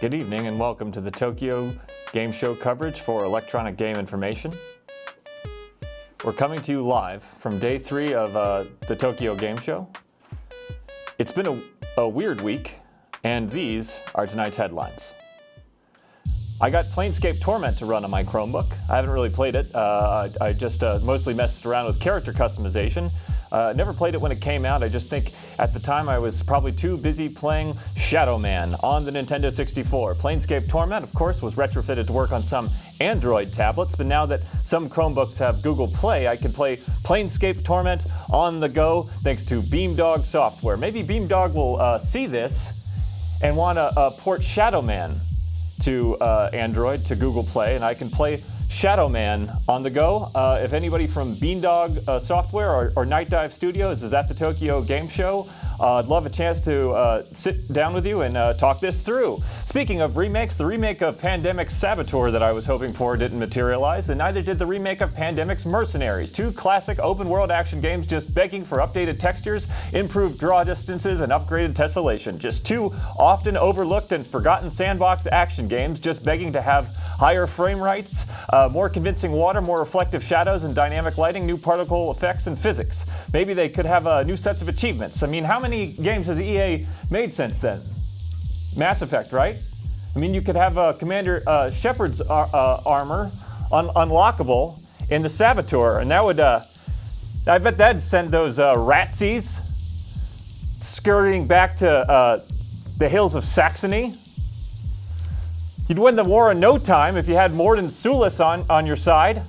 Good evening and welcome to the Tokyo Game Show coverage for electronic game information. We're coming to you live from day 3 of the Tokyo Game Show. It's been a weird week, and these are tonight's headlines. I got Planescape Torment to run on my Chromebook. I haven't really played it. I just mostly messed around with character customization. Never played it when it came out. I just think at the time I was probably too busy playing Shadow Man on the Nintendo 64. Planescape Torment, of course, was retrofitted to work on some Android tablets, but now that some Chromebooks have Google Play, I can play Planescape Torment on the go thanks to Beamdog software. Maybe Beamdog will see this and want to port Shadow Man to Android, to Google Play, and I can play Shadow Man on the go. If anybody from Beamdog Software or Night Dive Studios is at the Tokyo Game Show, I'd love a chance to sit down with you and talk this through. Speaking of remakes, the remake of Pandemic's Saboteur that I was hoping for didn't materialize, and neither did the remake of Pandemic's Mercenaries, 2 classic open-world action games just begging for updated textures, improved draw distances, and upgraded tessellation. Just 2 often overlooked and forgotten sandbox action games just begging to have higher frame rates, more convincing water, more reflective shadows and dynamic lighting, new particle effects and physics. Maybe they could have new sets of achievements. I mean, how many games has EA made since then? Mass Effect, right? I mean, you could have Commander Shepard's armor unlockable in the Saboteur, and that would, I bet that'd send those ratsies scurrying back to the hills of Saxony. You'd win the war in no time if you had Morden Sulis on your side.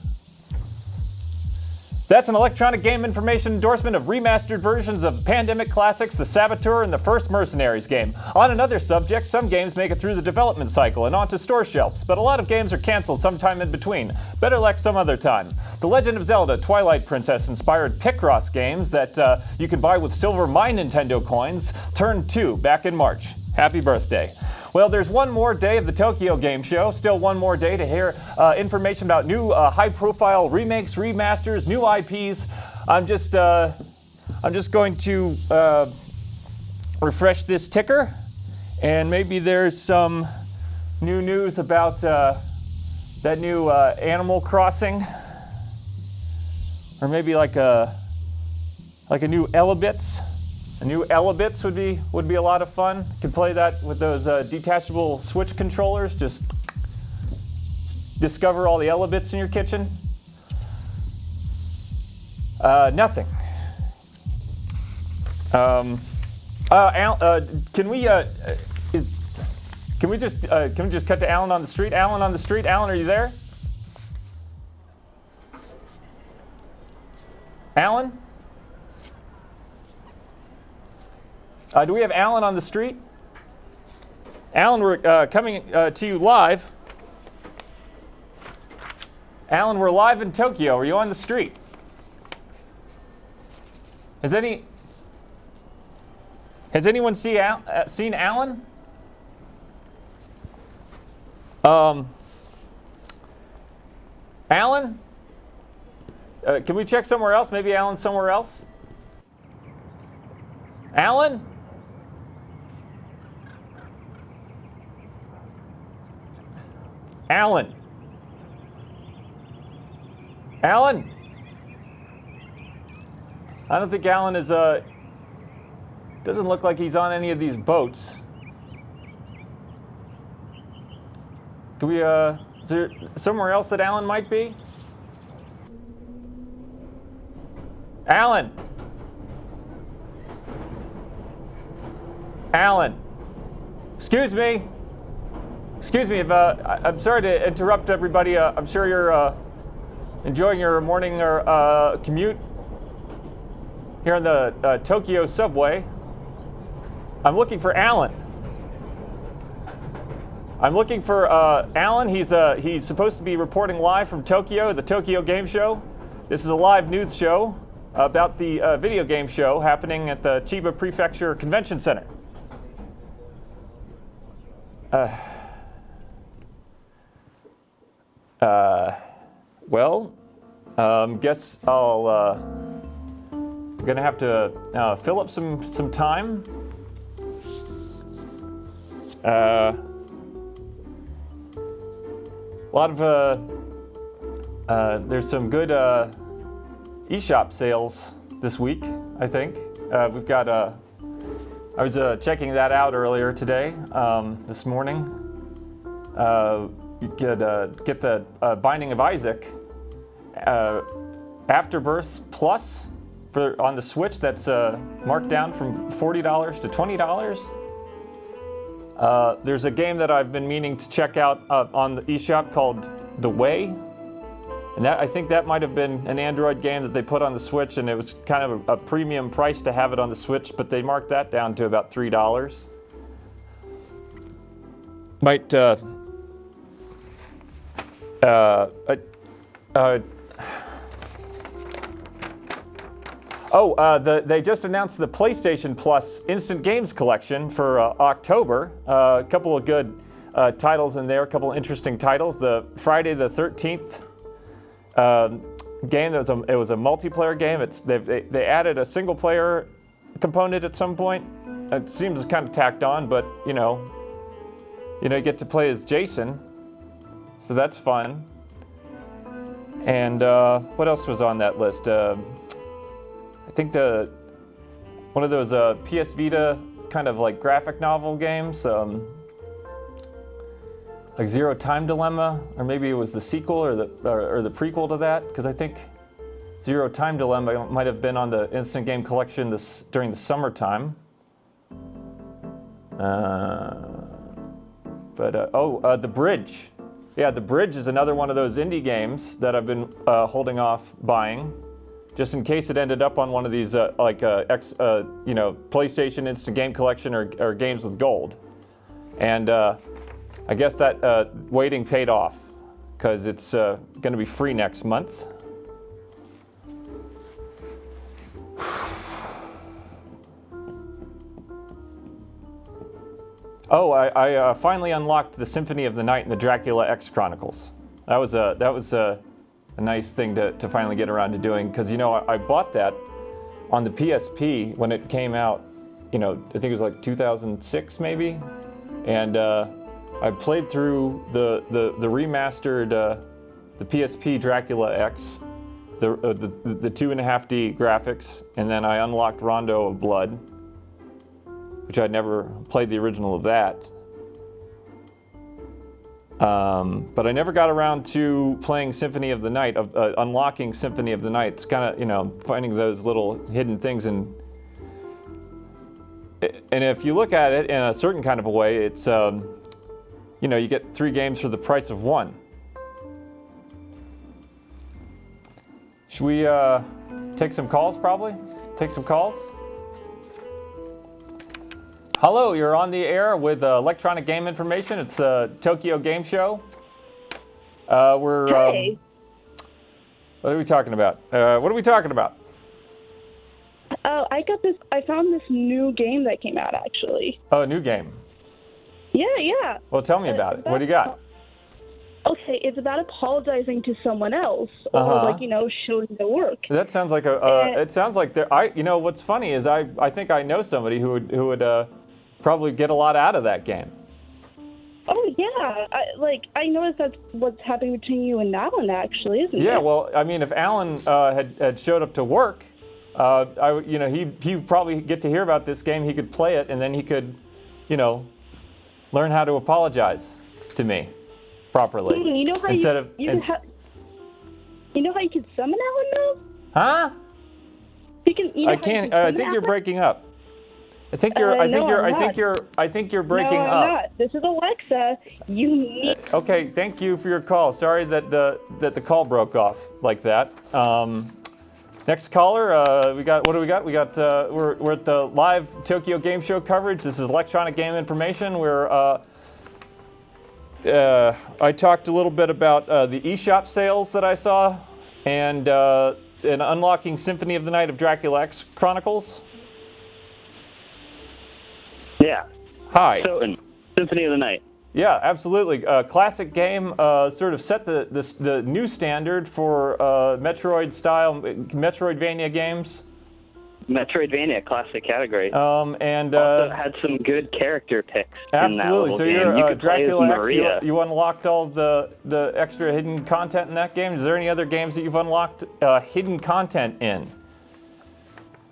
That's an electronic game information endorsement of remastered versions of Pandemic classics, the Saboteur, and the first Mercenaries game. On another subject, some games make it through the development cycle and onto store shelves, but a lot of games are canceled sometime in between. Better luck some other time. The Legend of Zelda Twilight Princess inspired Picross games that you can buy with silver My Nintendo coins turned 2 back in March. Happy birthday. Well, there's one more day of the Tokyo Game Show, still one more day to hear information about new high-profile remakes, remasters, new IPs. I'm just going to refresh this ticker, and maybe there's some new news about that new Animal Crossing, or maybe like a new Elebits. A new Elebits would be a lot of fun. Could play that with those detachable Switch controllers. Just discover all the Elebits in your kitchen. Nothing. Al, can we just cut to Alan on the street? Alan on the street. Alan, are you there? Alan? Do we have Alan on the street? Alan, we're coming to you live. Alan, we're live in Tokyo. Are you on the street? Has anyone seen Alan? Alan? Can we check somewhere else? Maybe Alan's somewhere else? Alan? Alan? Alan? I don't think Alan is, doesn't look like he's on any of these boats. Can we, is there somewhere else that Alan might be? Alan? Alan? Excuse me? Excuse me, if, I'm sorry to interrupt everybody. I'm sure you're enjoying your morning or commute here on the Tokyo subway. I'm looking for Alan. I'm looking for Alan. He's supposed to be reporting live from Tokyo, the Tokyo Game Show. This is a live news show about the video game show happening at the Chiba Prefecture Convention Center. Guess I'll gonna have to fill up some time. A lot of there's some good eShop sales this week, I think. We've got I was checking that out earlier today, this morning. You could get the Binding of Isaac Afterbirth Plus on the Switch. That's marked down from $40 to $20. There's a game that I've been meaning to check out on the eShop called The Way. And I think that might have been an Android game that they put on the Switch, and it was kind of a premium price to have it on the Switch, but they marked that down to about $3. Might they just announced the PlayStation Plus Instant Games Collection for October. A couple of good titles in there, a couple of interesting titles. The Friday the 13th game, it was a multiplayer game. They added a single player component at some point. It seems kind of tacked on, but you get to play as Jason, so that's fun. And what else was on that list? I think one of those PS Vita kind of like graphic novel games, like Zero Time Dilemma, or maybe it was the sequel or the prequel to that, because I think Zero Time Dilemma might have been on the Instant Game Collection during the summertime. The Bridge. Yeah, The Bridge is another one of those indie games that I've been holding off buying, just in case it ended up on one of these PlayStation Instant Game Collection or Games with Gold. And I guess that waiting paid off, because it's going to be free next month. Oh, I finally unlocked the Symphony of the Night and the Dracula X Chronicles. That was a nice thing to finally get around to doing, because I bought that on the PSP when it came out. I think it was like 2006 maybe, and I played through the remastered the PSP Dracula X, the 2.5D graphics, and then I unlocked Rondo of Blood, which I'd never played the original of that. But I never got around to playing Symphony of the Night, unlocking Symphony of the Night. It's kind of, finding those little hidden things. And if you look at it in a certain kind of a way, it's, you get 3 games for the price of 1. Should we take some calls, probably? Take some calls? Hello, you're on the air with Electronic Game Information. It's Tokyo Game Show. Hey. What are we talking about? Oh, I found this new game that came out, actually. Oh, a new game. Yeah. Well, tell me about it. What do you got? Okay, it's about apologizing to someone else, or showing their work. That sounds like it sounds like there. What's funny is I think I know somebody who would probably get a lot out of that game. Oh yeah, I noticed that's what's happening between you and Alan, actually, isn't it? Yeah, well, I mean, if Alan had showed up to work, he'd probably get to hear about this game. He could play it, and then he could, learn how to apologize to me properly. You know how you know how you could summon Alan though? Huh? I can't. I think you're breaking up. I think you're breaking up. No, I'm not. This is Alexa. You need. Okay, thank you for your call. Sorry that the call broke off like that. Next caller, what do we got? We're at the live Tokyo Game Show coverage. This is electronic game information. I talked a little bit about the eShop sales that I saw, and unlocking Symphony of the Night of Dracula X Chronicles. Yeah. Hi. So, Symphony of the Night. Yeah, absolutely. Classic game, sort of set the new standard for Metroidvania games. Metroidvania, classic category. And also had some good character picks. Absolutely. In that little So game. you're You could play as Dracula X. Maria. You unlocked all the extra hidden content in that game. Is there any other games that you've unlocked hidden content in?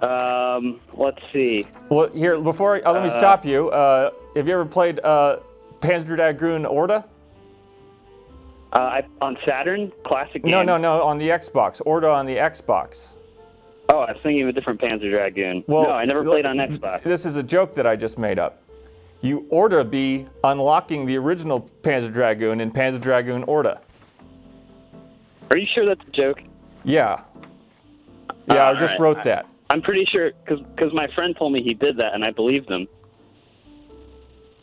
Let's see. Well, here before let me stop you. Have you ever played Panzer Dragoon Orta? On Saturn, classic game. No, on the Xbox. Orta on the Xbox. Oh, I was thinking of a different Panzer Dragoon. Well, no, I never played on Xbox. This is a joke that I just made up. You order be unlocking the original Panzer Dragoon in Panzer Dragoon Orta. Are you sure that's a joke? Yeah. Yeah, I just wrote that. I'm pretty sure, because my friend told me he did that, and I believed him.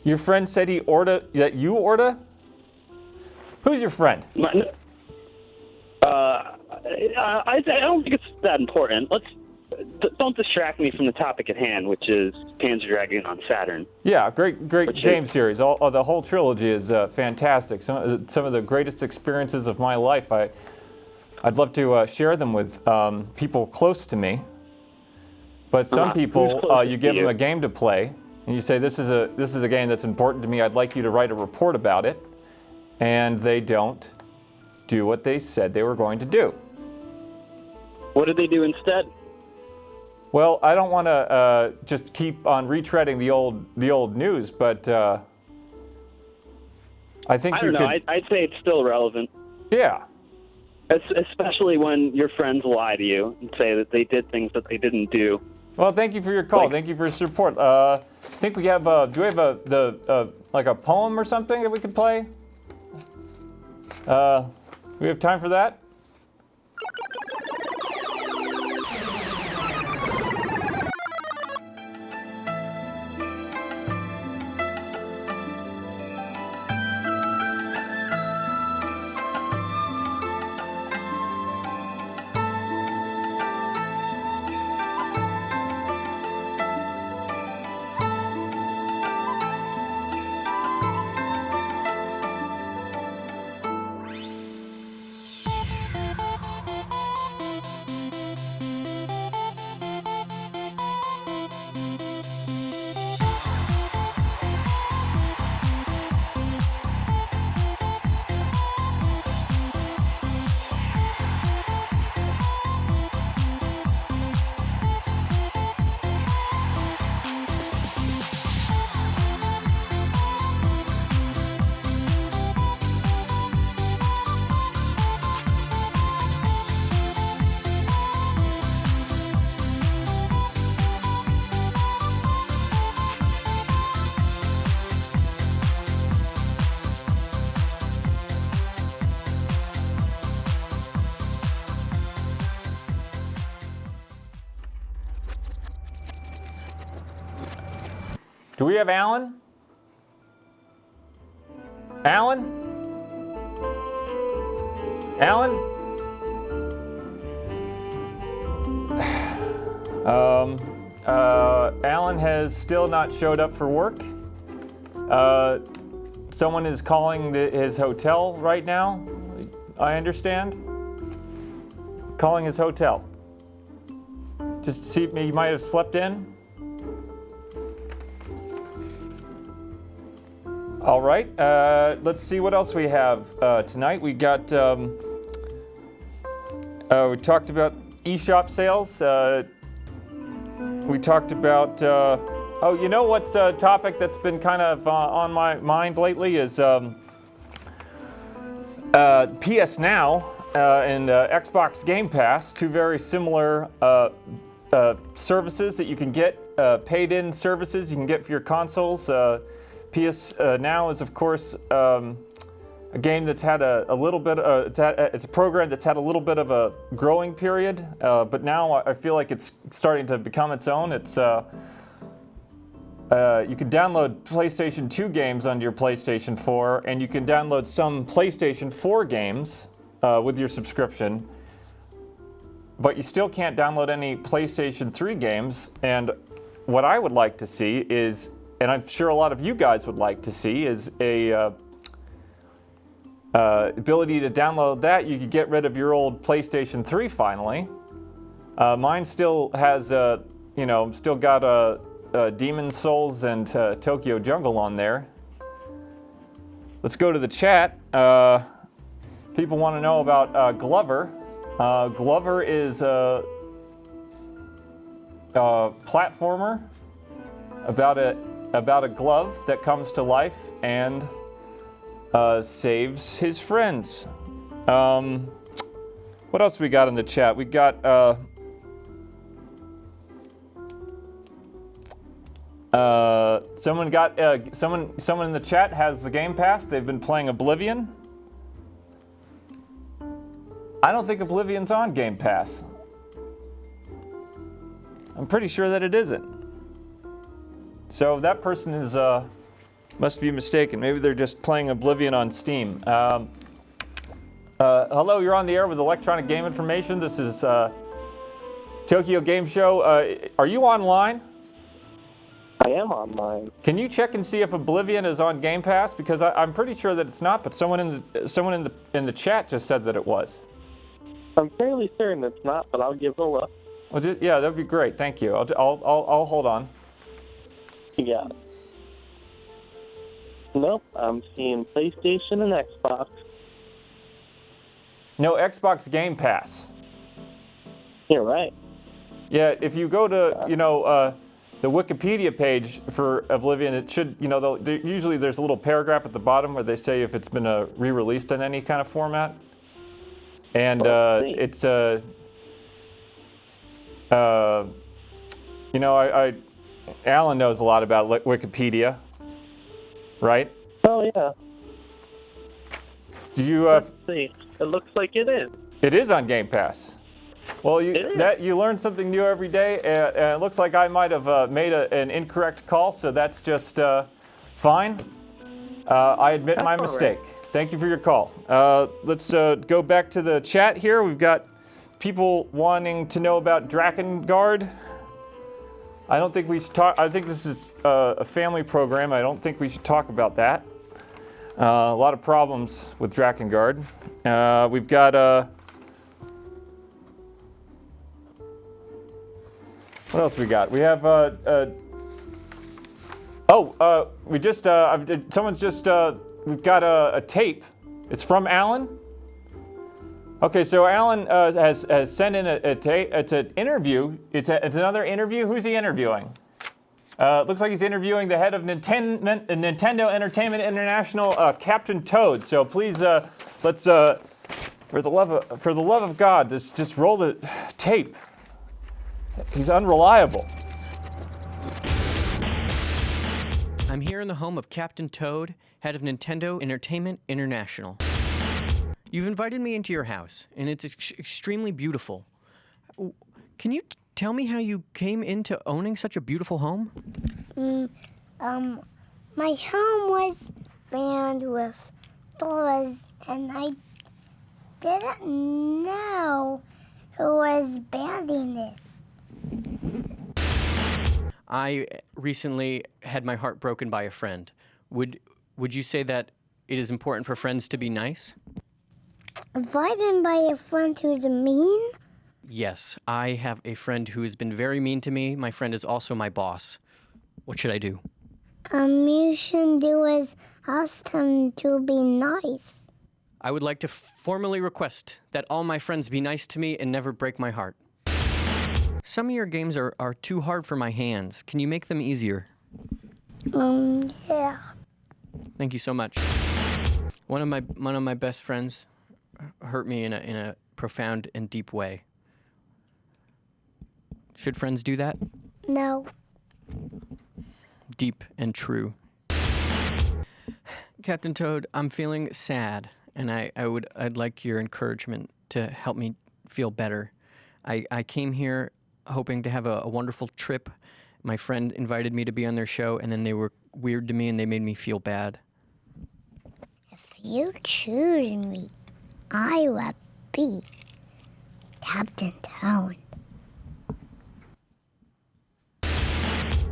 Your friend said that you order? Who's your friend? I don't think it's that important. Don't distract me from the topic at hand, which is Panzer Dragoon on Saturn. Yeah, great game series. The whole trilogy is fantastic. Some of the greatest experiences of my life. I'd love to share them with people close to me. But some people, you give them a game to play, and you say, this is a game that's important to me. I'd like you to write a report about it, and they don't do what they said they were going to do. What did they do instead? Well, I don't want to just keep on retreading the old news, but I think I don't know. I'd say it's still relevant. Yeah. Especially when your friends lie to you and say that they did things that they didn't do. Well, thank you for your call. Thank you for your support. I think we have. Do we have a poem or something that we could play? Do we have time for that? Do we have Alan? Alan? Alan? Alan has still not showed up for work. Someone is calling his hotel right now, I understand. Calling his hotel. Just to see if he might have slept in. All right, let's see what else we have tonight. We got, we talked about eShop sales. We talked about, oh, you know what's a topic that's been kind of on my mind lately is PS Now and Xbox Game Pass, two very similar services that you can get, paid-in services you can get for your consoles. PS Now is, of course, a game that's had a little bit. It's a program that's had a little bit of a growing period, but now I feel like it's starting to become its own. It's you can download PlayStation 2 games onto your PlayStation 4, and you can download some PlayStation 4 games with your subscription, but you still can't download any PlayStation 3 games. And what I would like to see is, and I'm sure a lot of you guys would like to see, is a ability to download that. You could get rid of your old PlayStation 3 finally. Mine still has, still got Demon Souls and Tokyo Jungle on there. Let's go to the chat. People want to know about Glover. Glover is a platformer about a glove that comes to life and saves his friends. What else we got in the chat? We got someone in the chat has the Game Pass. They've been playing Oblivion. I don't think Oblivion's on Game Pass. I'm pretty sure that it isn't. So that person is must be mistaken. Maybe they're just playing Oblivion on Steam. Hello, you're on the air with Electronic Game Information. This is Tokyo Game Show. Are you online? I am online. Can you check and see if Oblivion is on Game Pass? Because I'm pretty sure that it's not, but someone in the chat just said that it was. I'm fairly certain it's not, but I'll give it a look. Well, yeah, that'd be great. Thank you. I'll hold on. Yeah. Nope, I'm seeing PlayStation and Xbox. No, Xbox Game Pass. You're right. Yeah, if you go to, the Wikipedia page for Oblivion, it should, usually there's a little paragraph at the bottom where they say if it's been re-released in any kind of format. And it's, Alan knows a lot about Wikipedia, right? Oh, yeah. Did you, Let's see. It looks like it is. It is on Game Pass. Well, you learn something new every day, and it looks like I might have made an incorrect call, so that's just fine. I admit my mistake. Right. Thank you for your call. Let's go back to the chat here. We've got people wanting to know about Drakengard. I don't think we should talk. I think this is a family program. I don't think we should talk about that. A lot of problems with Drakengard. We've got. What else we got? We have. We just. Someone's just. We've got a tape. It's from Alan. Okay, so Alan has sent in a tape. It's an interview. It's another interview. Who's he interviewing? Looks like he's interviewing the head of Nintendo Entertainment International, Captain Toad. So please, let's, for the love of God, just roll the tape. He's unreliable. I'm here in the home of Captain Toad, head of Nintendo Entertainment International. You've invited me into your house, and it's extremely beautiful. Can you tell me how you came into owning such a beautiful home? My home was found with doors, and I didn't know who was building it. I recently had my heart broken by a friend. Would you say that it is important for friends to be nice? If I've been by a friend who's mean, Yes, I have a friend who has been very mean to me. My friend is also my boss. What should I do? you should do is ask him to be nice. I would like to formally request that all my friends be nice to me and never break my heart. Some of your games are too hard for my hands. Can you make them easier? Yeah. Thank you so much. One of my best friends hurt me in a profound and deep way. Should friends do that? No. Deep and true. Captain Toad, I'm feeling sad, and I'd like your encouragement to help me feel better. I came here hoping to have a wonderful trip. My friend invited me to be on their show, and then they were weird to me, and they made me feel bad. If you choose me, I will be Captain Toad.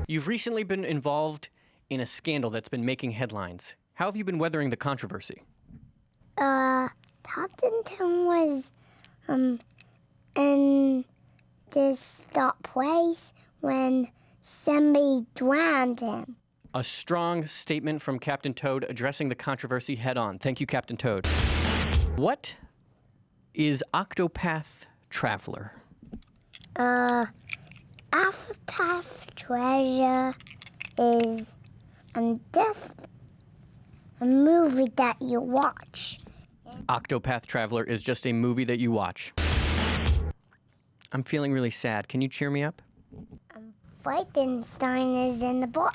You've recently been involved in a scandal that's been making headlines. How have you been weathering the controversy? Captain Toad was, in this place when somebody drowned him. A strong statement from Captain Toad addressing the controversy head on. Thank you, Captain Toad. What is Octopath Traveler? Octopath Treasure is just a movie that you watch. Octopath Traveler is just a movie that you watch. I'm feeling really sad. Can you cheer me up? Frankenstein is in the book.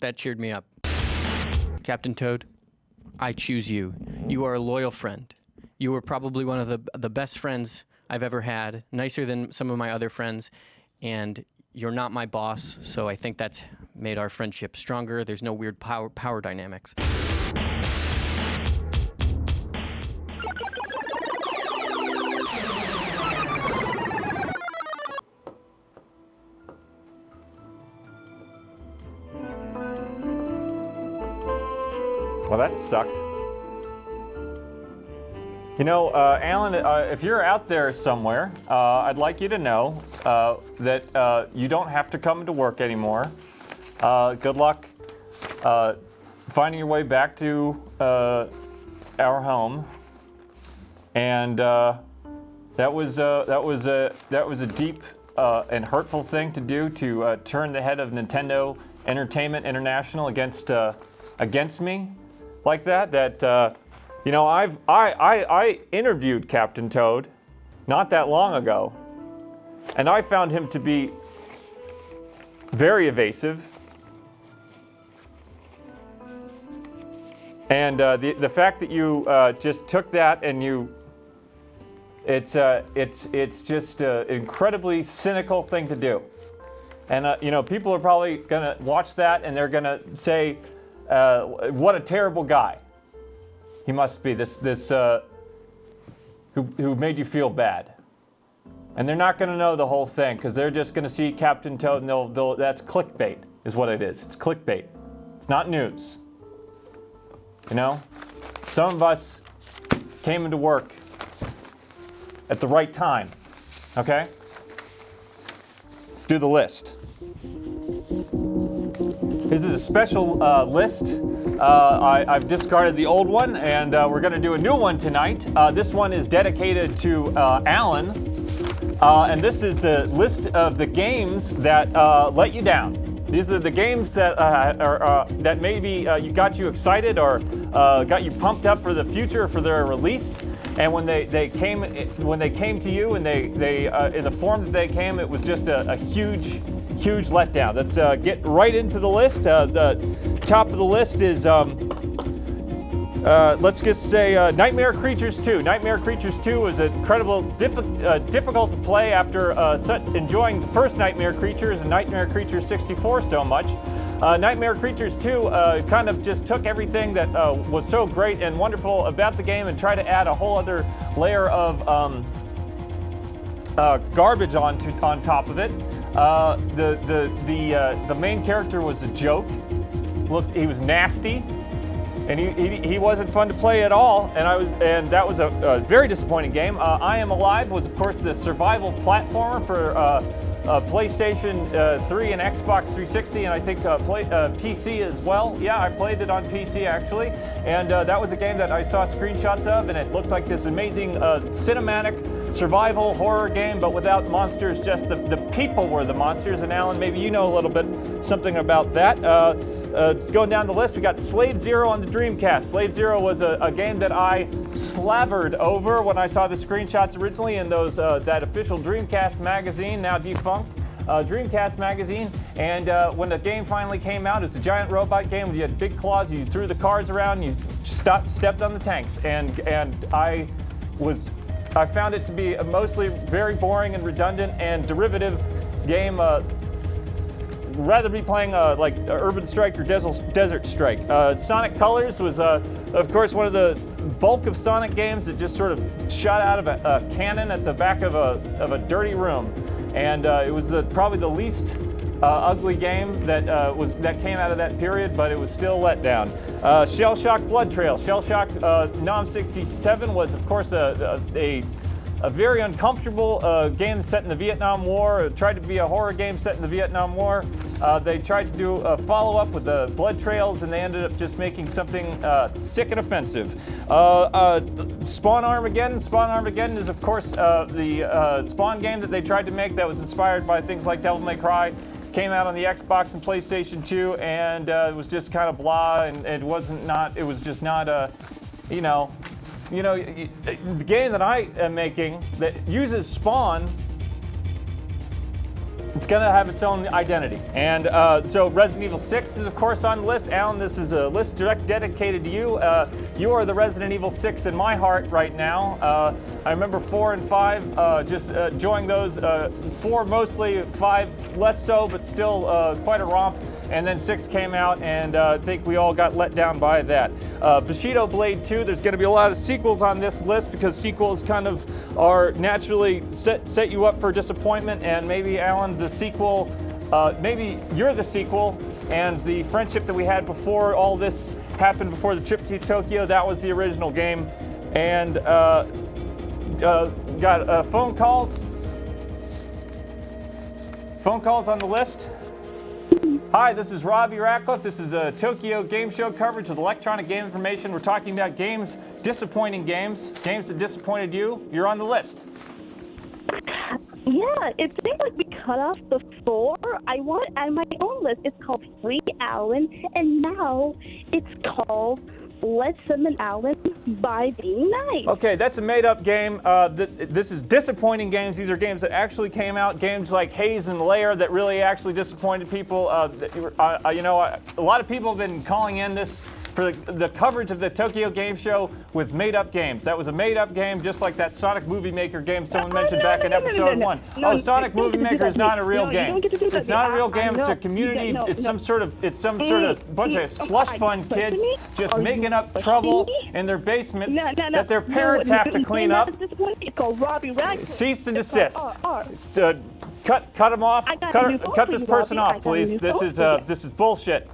That cheered me up. Captain Toad, I choose you. You are a loyal friend. You were probably one of the best friends I've ever had, nicer than some of my other friends, and you're not my boss, so I think that's made our friendship stronger. There's no weird power dynamics. Well, that sucked. You know, Alan, if you're out there somewhere, I'd like you to know that you don't have to come to work anymore. Good luck finding your way back to our home. And that was a deep and hurtful thing to do, to turn the head of Nintendo Entertainment International against me like that. You know, I interviewed Captain Toad not that long ago, and I found him to be very evasive. And the fact that you just took that and it's just an incredibly cynical thing to do. And you know, people are probably gonna watch that and they're gonna say, "What a terrible guy he must be, this who made you feel bad." And they're not going to know the whole thing because they're just going to see Captain Toad and that's clickbait is what it is. It's clickbait. It's not news. You know, some of us came into work at the right time. Okay, let's do the list. This is a special list. I've discarded the old one, and we're going to do a new one tonight. This one is dedicated to Alan, and this is the list of the games that let you down. These are the games that that maybe got you excited or got you pumped up for the future for their release. And when they came to you and they in the form that they came, it was just a huge letdown. Let's get right into the list. The top of the list is, let's just say, Nightmare Creatures 2. Nightmare Creatures 2 was incredible, difficult to play after enjoying the first Nightmare Creatures and Nightmare Creatures 64 so much. Nightmare Creatures 2 kind of just took everything that was so great and wonderful about the game and tried to add a whole other layer of garbage on top of it. The main character was a joke. Look, he was nasty, and he wasn't fun to play at all. And that was a very disappointing game. I Am Alive was, of course, the survival platformer for PlayStation 3 and Xbox 360, and I think PC as well. Yeah, I played it on PC actually, and that was a game that I saw screenshots of, and it looked like this amazing cinematic survival horror game, but without monsters. Just the people were the monsters. And Alan, maybe you know a little bit something about that. Going down the list, we got Slave Zero on the Dreamcast. Slave Zero was a game that I slavered over when I saw the screenshots originally in those that official Dreamcast magazine, now defunct Dreamcast magazine. And when the game finally came out, it was a giant robot game. You had big claws. You threw the cars around. And you stepped on the tanks. And I found it to be a mostly very boring and redundant and derivative game. Rather be playing like Urban Strike or Desert Strike. Sonic Colors was, of course, one of the bulk of Sonic games that just sort of shot out of a cannon at the back of a dirty room, and it was probably the least ugly game that came out of that period, but it was still let down. Shell Shock Blood Trail. Shell Shock NOM 67 was, of course, a very uncomfortable game set in the Vietnam War. It tried to be a horror game set in the Vietnam War. They tried to do a follow-up with the Blood Trails, and they ended up just making something sick and offensive. Spawn Armageddon. Spawn Armageddon is, of course, the Spawn game that they tried to make that was inspired by things like Devil May Cry. Came out on the Xbox and PlayStation 2, and it was just kind of blah, and it was just not a, the game that I am making that uses Spawn, it's going to have its own identity. And so Resident Evil 6 is, of course, on the list. Alan, this is a list dedicated to you. You are the Resident Evil 6 in my heart right now. I remember 4 and 5, just enjoying those. 4 mostly, 5 less so, but still quite a romp. And then 6 came out, and I think we all got let down by that. Bushido Blade 2, there's going to be a lot of sequels on this list because sequels kind of are naturally set you up for disappointment. And maybe, Alan, the sequel, maybe you're the sequel, and the friendship that we had before all this happened, before the trip to Tokyo, that was the original game. And got phone calls. Phone calls on the list. Hi, this is Robby Rackleff. This is a Tokyo Game Show coverage with electronic game information. We're talking about games, disappointing games that disappointed you. You're on the list. Yeah, it seems like we cut off the 4. I want on my own list. It's called Free Alan, and now it's called Let's Summon Alan by Being Nice. Okay, that's a made-up game. This is disappointing games. These are games that actually came out. Games like Haze and Lair that really actually disappointed people. A lot of people have been calling in this for the coverage of the Tokyo Game Show with made-up games. That was a made-up game, just like that Sonic Movie Maker game someone mentioned back in episode 1. Sonic Movie Maker is not a real game. It's not a real game. It's a community. It's some sort of bunch of slush fund kids just making up trouble in their basements that their parents have to clean up. Cease and desist. Cut them off. Cut this person off, please. This is bullshit.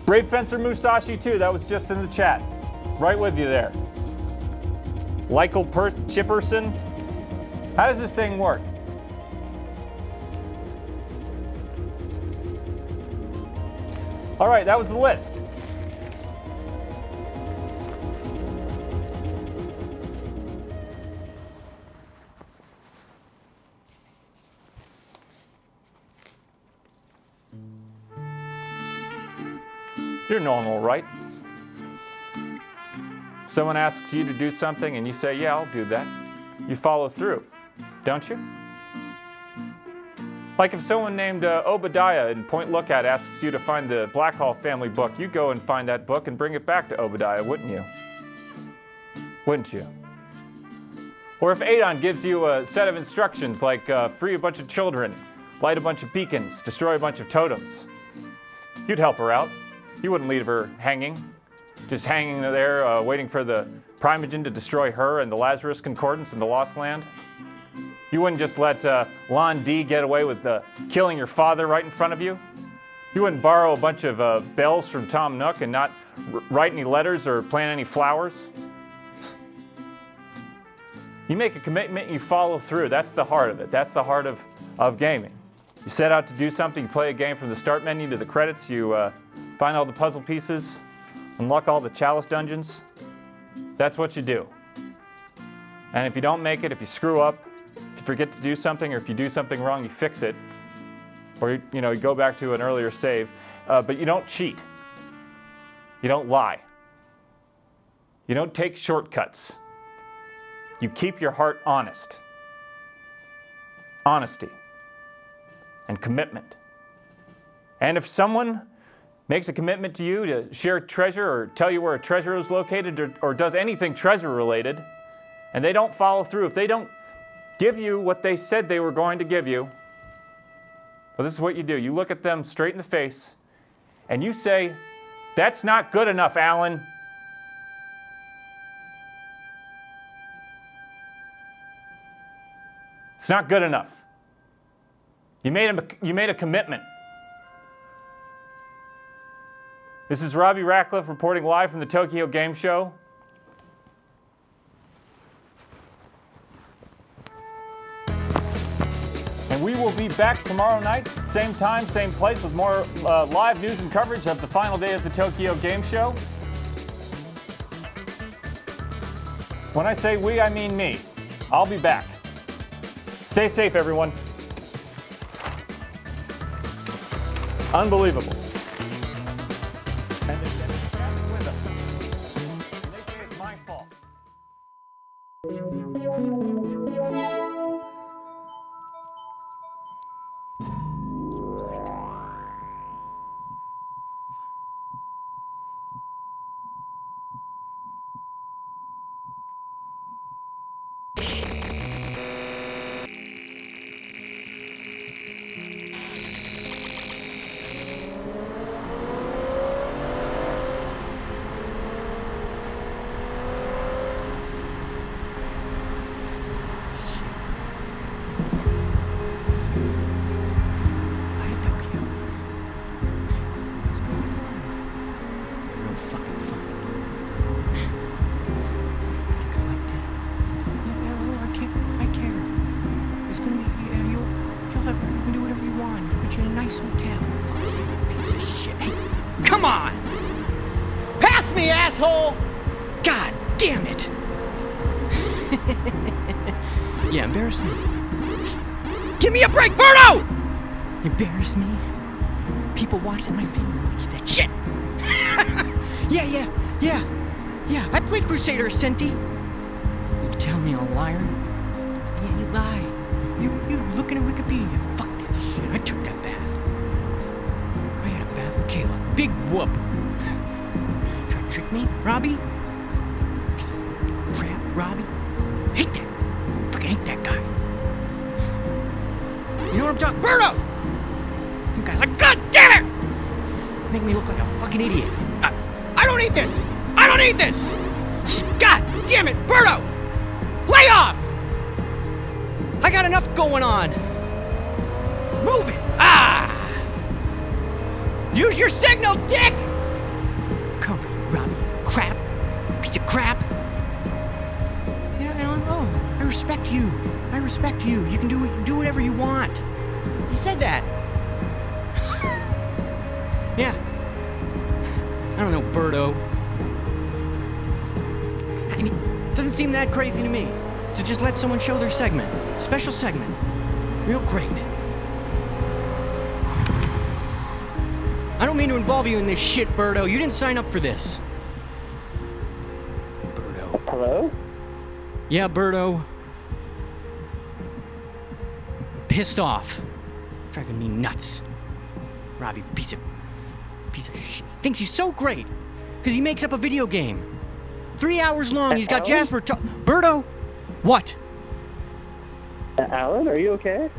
Brave Fencer Musashi 2, that was just in the chat. Right with you there. Lykel Chipperson. How does this thing work? All right, that was the list. You're normal, right? Someone asks you to do something and you say, yeah, I'll do that. You follow through, don't you? Like if someone named Obadiah in Point Lookout asks you to find the Blackhall family book, you go and find that book and bring it back to Obadiah, wouldn't you? Wouldn't you? Or if Adon gives you a set of instructions like free a bunch of children, light a bunch of beacons, destroy a bunch of totems, you'd help her out. You wouldn't leave her hanging, just hanging there, waiting for the Primogen to destroy her and the Lazarus Concordance in the Lost Land? You wouldn't just let Lon D get away with killing your father right in front of you? You wouldn't borrow a bunch of bells from Tom Nook and not write any letters or plant any flowers? You make a commitment and you follow through. That's the heart of it. That's the heart of gaming. You set out to do something, you play a game from the start menu to the credits, you find all the puzzle pieces, unlock all the chalice dungeons. That's what you do. And if you don't make it, if you screw up, if you forget to do something, or if you do something wrong, you fix it. Or you go back to an earlier save. But you don't cheat. You don't lie. You don't take shortcuts. You keep your heart honest. Honesty and commitment. And if someone makes a commitment to you to share a treasure or tell you where a treasure is located or does anything treasure related, and they don't follow through, if they don't give you what they said they were going to give you, well, this is what you do. You look at them straight in the face and you say, "That's not good enough, Alan." It's not good enough. You made a commitment. This is Robby Rackleff reporting live from the Tokyo Game Show. And we will be back tomorrow night, same time, same place, with more live news and coverage of the final day of the Tokyo Game Show. When I say we, I mean me. I'll be back. Stay safe, everyone. Unbelievable. And they're with us. And they say it's my fault. Come on! Pass me, asshole! God damn it! Yeah, embarrass me. Give me a break, Berto! Embarrass me? People watching my family watch that shit! Yeah. I played Crusader Ascenti. You tell me I'm a liar? Yeah, you lie. You looking at Wikipedia. Fuck that shit. I took that bath. I had a bath with Kayla. Big whoop. Try to trick me, Robby? Piece of crap, Robby. Hate that. Fucking hate that guy. You know what I'm talking? Berto! You guys like, God damn it! Make me look like a fucking idiot. I don't need this! I don't need this! God damn it, Berto! Play off! I got enough going on. Move it! Use your signal, dick! Come for you, Robby. Crap. Piece of crap. Yeah, Alan, I respect you. I respect you. You can do whatever you want. He said that. Yeah. I don't know, Berto. I mean, it doesn't seem that crazy to me to just let someone show their segment. Special segment. Real great. I don't mean to involve you in this shit, Berto. You didn't sign up for this. Berto. Hello? Yeah, Berto. I'm pissed off. Driving me nuts. Robby, piece of shit. Thinks he's so great because he makes up a video game. 3 hours long. He's got Alan? Jasper. Berto. What? Alan, are you okay?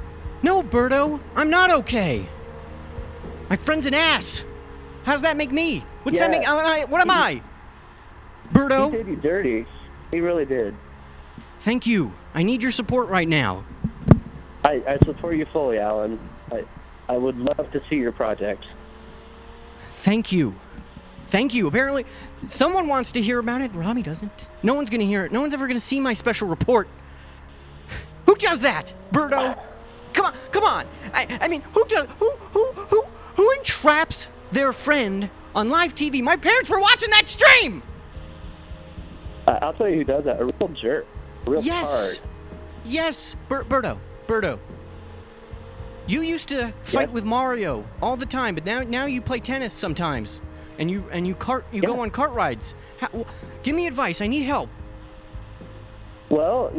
No, Berto. I'm not okay. My friend's an ass. How does that make me? What's that make? What am I? Birdo, He did you dirty. He really did. thank you. I need your support right now. I support you fully, Alan. I would love to see your project. Thank you. Thank you. Apparently, someone wants to hear about it, and Robby doesn't. No one's gonna hear it. No one's ever gonna see my special report. Who does that, Birdo? Come on. I mean, who entraps their friend on live TV? My parents were watching that stream. I'll tell you who does that. A real jerk. A real tard. Yes, Birdo. You used to fight with Mario all the time, but now you play tennis sometimes, and you go on cart rides. Give me advice. I need help. Well,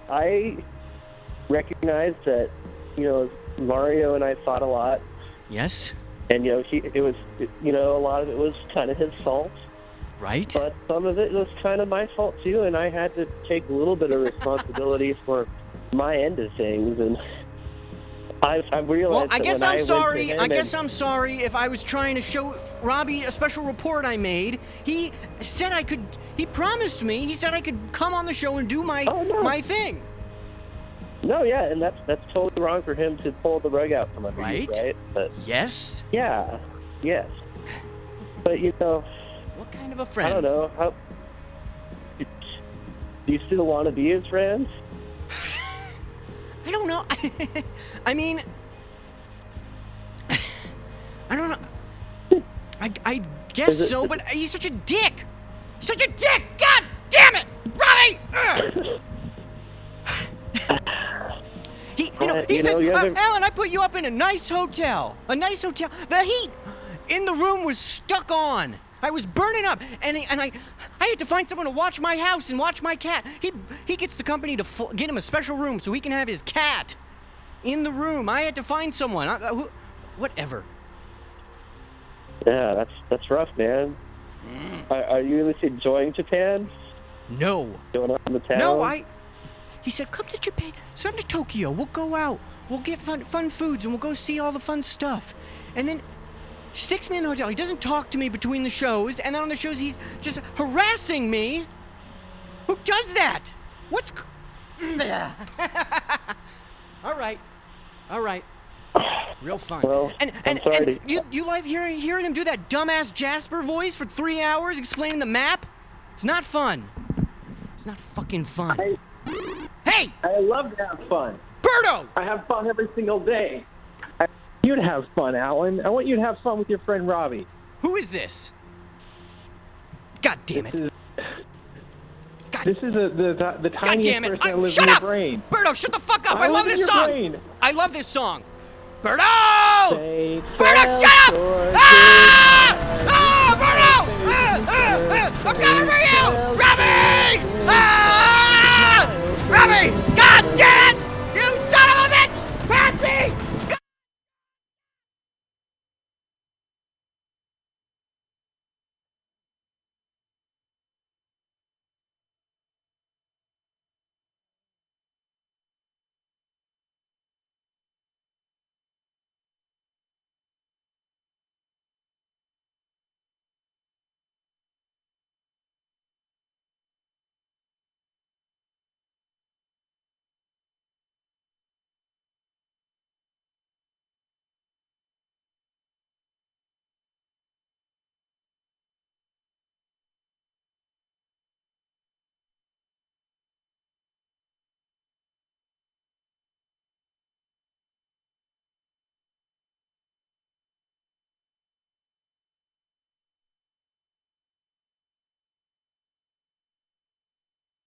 I recognize that, Mario and I fought a lot, Yes. and a lot of it was kind of his fault, Right. but some of it was kind of my fault too, and I had to take a little bit of responsibility for my end of things, and I realized. Well, I that guess when I'm sorry. went to I him guess and- I'm sorry if I was trying to show Robby a special report I made. He said I could. He promised me. He said I could come on the show and do my my thing. No, yeah, and that's totally wrong for him to pull the rug out from under you, right? But yes. yeah, yes. But what kind of a friend? I don't know. How do you still want to be his friend? I don't know. I mean, I don't know. I guess so, but he's such a dick. Such a dick! God damn it, Robby! He says, Alan, I put you up in a nice hotel. A nice hotel. The heat in the room was stuck on. I was burning up, and I had to find someone to watch my house and watch my cat. He gets the company to get him a special room so he can have his cat in the room. I had to find someone. Whatever. Yeah, that's rough, man. Are you enjoying Japan? No. Going on the town? No, He said, come to Japan. Come to Tokyo. We'll go out. We'll get fun foods, and we'll go see all the fun stuff. And then sticks me in the hotel. He doesn't talk to me between the shows, and then on the shows he's just harassing me. Who does that? What's... All right. Real fun. Well, and I'm sorry you like hearing him do that dumbass Jasper voice for 3 hours explaining the map? It's not fun. It's not fucking fun. Hey! I love to have fun. Birdo! I have fun every single day. I want you to have fun, Alan. I want you to have fun with your friend Robby. Who is this? God damn it. This is the tiniest person that lives in your brain. Birdo, shut the fuck up! I love live in this your song! brain. I love this song! Birdo! They Birdo, fell shut up! short. Ah!